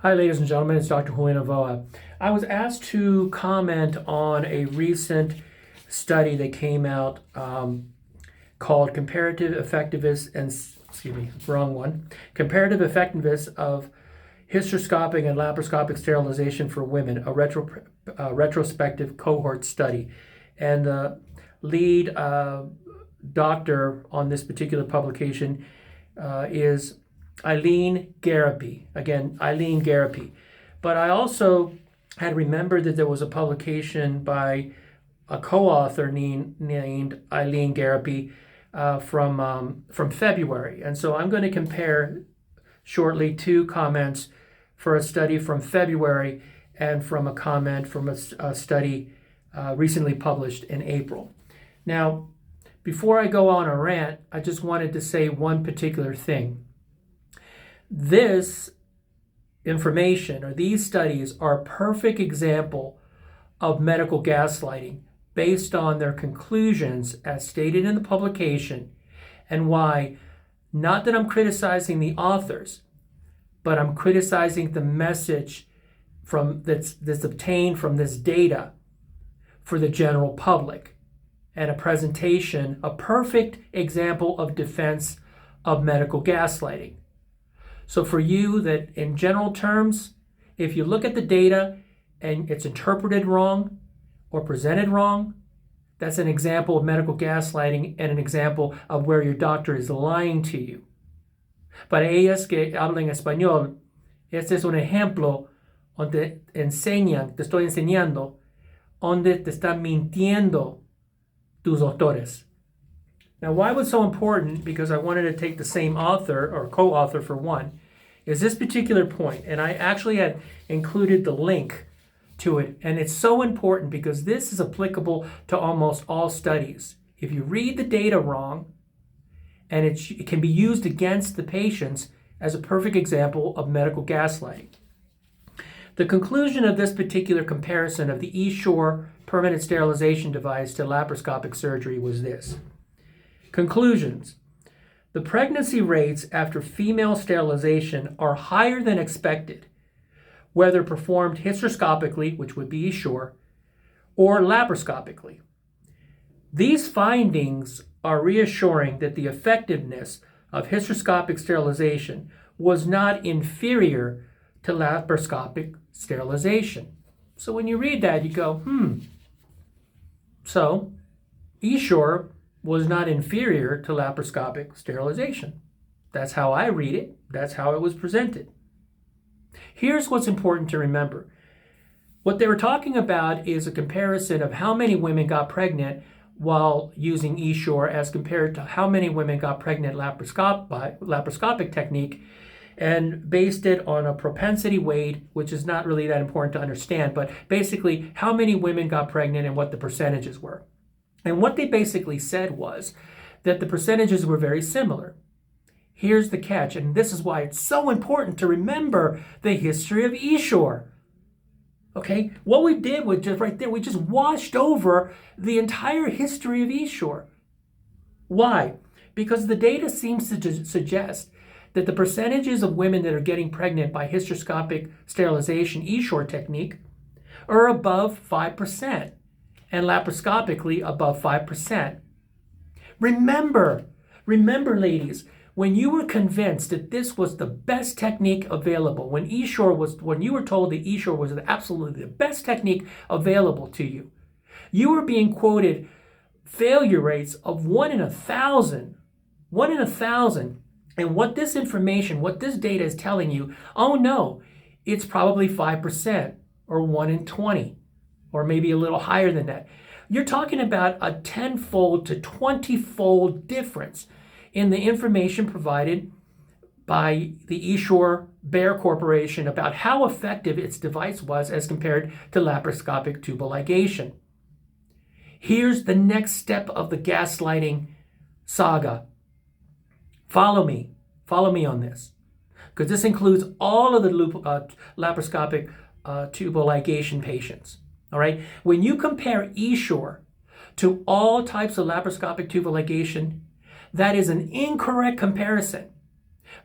Hi, ladies and gentlemen, it's Dr. Julian Avoa. I was asked to comment on a recent study that came out called Comparative Effectiveness Comparative Effectiveness of Hysteroscopic and Laparoscopic Sterilization for Women, a retrospective cohort study. And the lead doctor on this particular publication is Eileen Garapi. Again, Eileen Garapi. But I also had remembered that there was a publication by a co-author named Eileen Garapi from February. And so I'm going to compare shortly two comments for a study from February and from a comment from a study recently published in April. Now, before I go on a rant, I just wanted to say one particular thing. This information or these studies are a perfect example of medical gaslighting based on their conclusions as stated in the publication, and why, not that I'm criticizing the authors, but I'm criticizing the message that's obtained from this data for the general public, and a presentation, a perfect example of defense of medical gaslighting. So for you that in general terms, if you look at the data and it's interpreted wrong or presented wrong, that's an example of medical gaslighting and an example of where your doctor is lying to you. Para ellas que hablan español, este es un ejemplo donde te estoy enseñando, donde te están mintiendo tus doctores. Now, why was it so important? Because I wanted to take the same author or co-author for one, is this particular point. And I actually had included the link to it. And it's so important because this is applicable to almost all studies. If you read the data wrong, and it can be used against the patients as a perfect example of medical gaslighting. The conclusion of this particular comparison of the Essure permanent sterilization device to laparoscopic surgery was this. Conclusions. The pregnancy rates after female sterilization are higher than expected, whether performed hysteroscopically, which would be Essure, or laparoscopically. These findings are reassuring that the effectiveness of hysteroscopic sterilization was not inferior to laparoscopic sterilization. So when you read that, you go, So, Essure was not inferior to laparoscopic sterilization. That's how I read it. That's how it was presented. Here's what's important to remember. What they were talking about is a comparison of how many women got pregnant while using Essure as compared to how many women got pregnant laparoscopic technique, and based it on a propensity weight, which is not really that important to understand, but basically how many women got pregnant and what the percentages were. And what they basically said was that the percentages were very similar. Here's the catch, and this is why it's so important to remember the history of Essure. Okay, what we did was just right there, we just washed over the entire history of Essure. Why? Because the data seems to suggest that the percentages of women that are getting pregnant by hysteroscopic sterilization Essure technique are above 5%, and laparoscopically above 5%. Remember, ladies, when you were convinced that this was the best technique available, when you were told that Essure was absolutely the best technique available to you, you were being quoted failure rates of 1 in 1,000. 1 in 1,000. And what this information, what this data is telling you, oh no, it's probably 5% or 1 in 20, or maybe a little higher than that. You're talking about a 10-fold to 20-fold difference in the information provided by the Essure Bayer Corporation about how effective its device was as compared to laparoscopic tubal ligation. Here's the next step of the gaslighting saga. Follow me on this, because this includes all of the laparoscopic tubal ligation patients. All right. When you compare Essure to all types of laparoscopic tubal ligation, that is an incorrect comparison.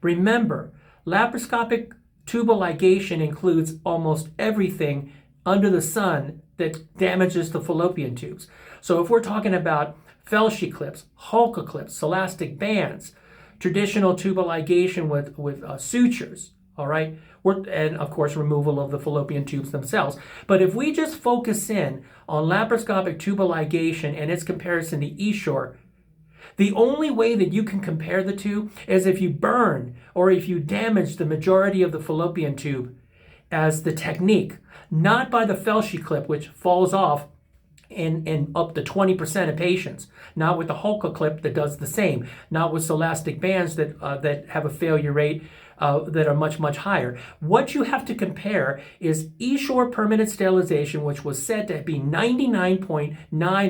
Remember, laparoscopic tubal ligation includes almost everything under the sun that damages the fallopian tubes. So if we're talking about Felshie clips, Hulka clips, elastic bands, traditional tubal ligation with sutures, all right, and of course removal of the fallopian tubes themselves. But if we just focus in on laparoscopic tubal ligation and its comparison to Essure, the only way that you can compare the two is if you burn or if you damage the majority of the fallopian tube as the technique, not by the Felshie clip, which falls off in up to 20% of patients, not with the Hulka clip that does the same, not with elastic bands that have a failure rate that are much, much higher. What you have to compare is Essure permanent sterilization, which was said to be 99.9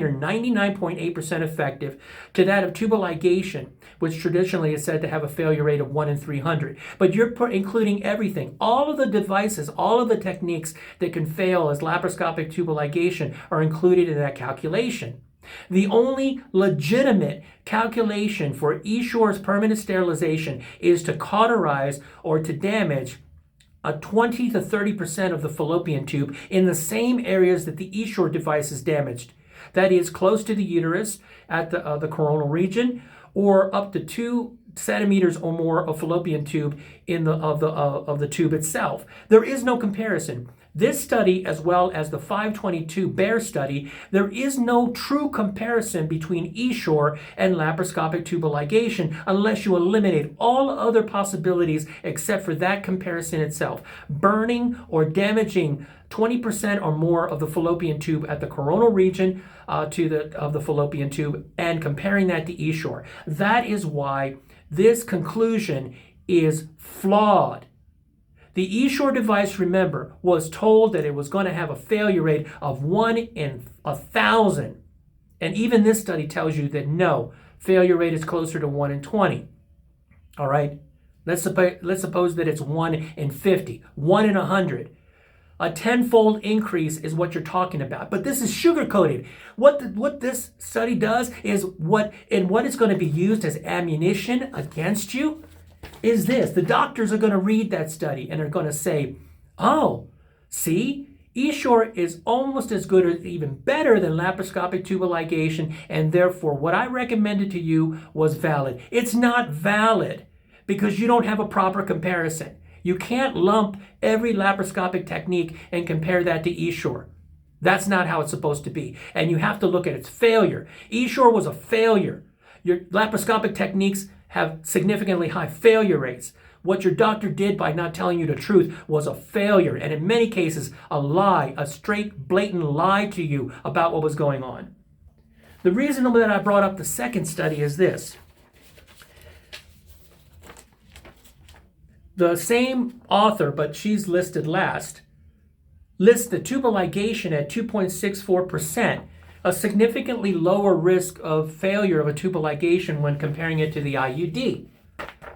or 99.8% effective, to that of tubal ligation, which traditionally is said to have a failure rate of 1 in 300. But you're including everything. All of the devices, all of the techniques that can fail as laparoscopic tubal ligation are included in that calculation. The only legitimate calculation for Essure's permanent sterilization is to cauterize or to damage a 20 to 30% of the fallopian tube in the same areas that the Essure device is damaged. That is close to the uterus at the coronal region, or up to 2 centimeters or more of fallopian tube of the tube itself. There is no comparison. This study, as well as the 522 Bear study, there is no true comparison between Essure and laparoscopic tubal ligation unless you eliminate all other possibilities except for that comparison itself. Burning or damaging 20% or more of the fallopian tube at the coronal region of the fallopian tube and comparing that to Essure. That is why this conclusion is flawed. The Essure device, remember, was told that it was going to have a failure rate of 1 in 1,000. And even this study tells you that no, failure rate is closer to 1 in 20. All right? Let's suppose that it's 1 in 50, 1 in 100. A 10-fold increase is what you're talking about. But this is sugar-coated. What this study does is what is going to be used as ammunition against you is this. The doctors are going to read that study and are going to say, oh, see, Essure is almost as good or even better than laparoscopic tubal ligation, and therefore what I recommended to you was valid. It's not valid because you don't have a proper comparison. You can't lump every laparoscopic technique and compare that to Essure. That's not how it's supposed to be. And you have to look at its failure. Essure was a failure. Your laparoscopic techniques have significantly high failure rates. What your doctor did by not telling you the truth was a failure, and in many cases, a lie, a straight, blatant lie to you about what was going on. The reason that I brought up the second study is this. The same author, but she's listed last, lists the tubal ligation at 2.64%, a significantly lower risk of failure of a tubal ligation when comparing it to the IUD.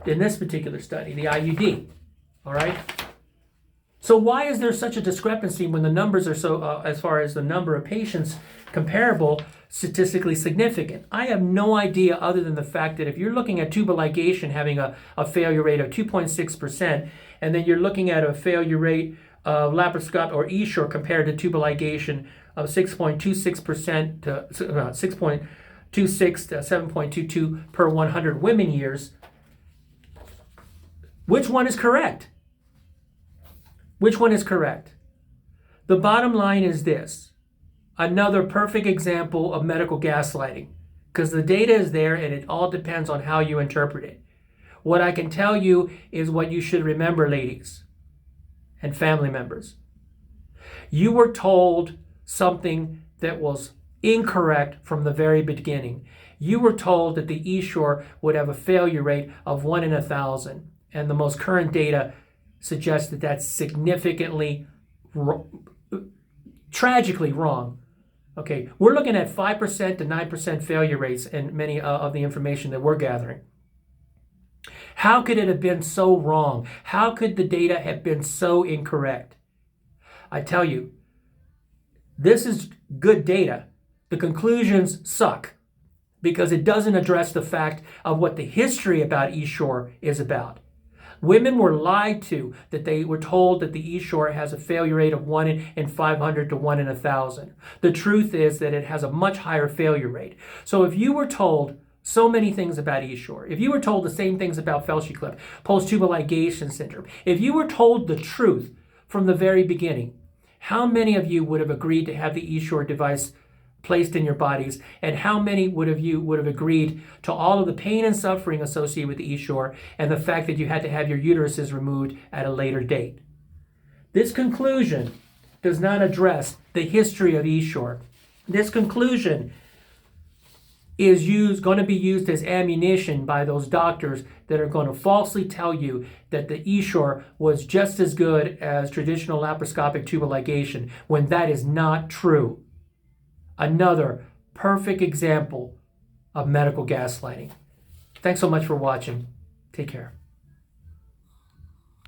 In this particular study, the IUD. All right? So why is there such a discrepancy when the numbers are so, as far as the number of patients, comparable, statistically significant? I have no idea other than the fact that if you're looking at tubal ligation having a failure rate of 2.6%, and then you're looking at a failure rate of laparoscopic or Essure compared to tubal ligation of 6.26% to 6.26 to 7.22 per 100 women years, which one is correct? Which one is correct? The bottom line is this. Another perfect example of medical gaslighting, because the data is there and it all depends on how you interpret it. What I can tell you is what you should remember, ladies and family members. You were told something that was incorrect from the very beginning. You were told that the Essure would have a failure rate of 1 in 1,000. And the most current data suggests that that's significantly, tragically wrong. Okay, we're looking at 5% to 9% failure rates in many of the information that we're gathering. How could it have been so wrong? How could the data have been so incorrect? I tell you, this is good data. The conclusions suck because it doesn't address the fact of what the history about Essure is about. Women were lied to, that they were told that the Essure has a failure rate of 1 in 500 to 1 in 1,000. The truth is that it has a much higher failure rate. So if you were told so many things about Essure, if you were told the same things about Fellschi-Klep, post-tubal ligation syndrome, if you were told the truth from the very beginning, how many of you would have agreed to have the Essure device placed in your bodies, and how many would have agreed to all of the pain and suffering associated with the Essure and the fact that you had to have your uteruses removed at a later date? This conclusion does not address the history of Essure. This conclusion is going to be used as ammunition by those doctors that are going to falsely tell you that the Essure was just as good as traditional laparoscopic tubal ligation, when that is not true. Another perfect example of medical gaslighting. Thanks so much for watching. Take care.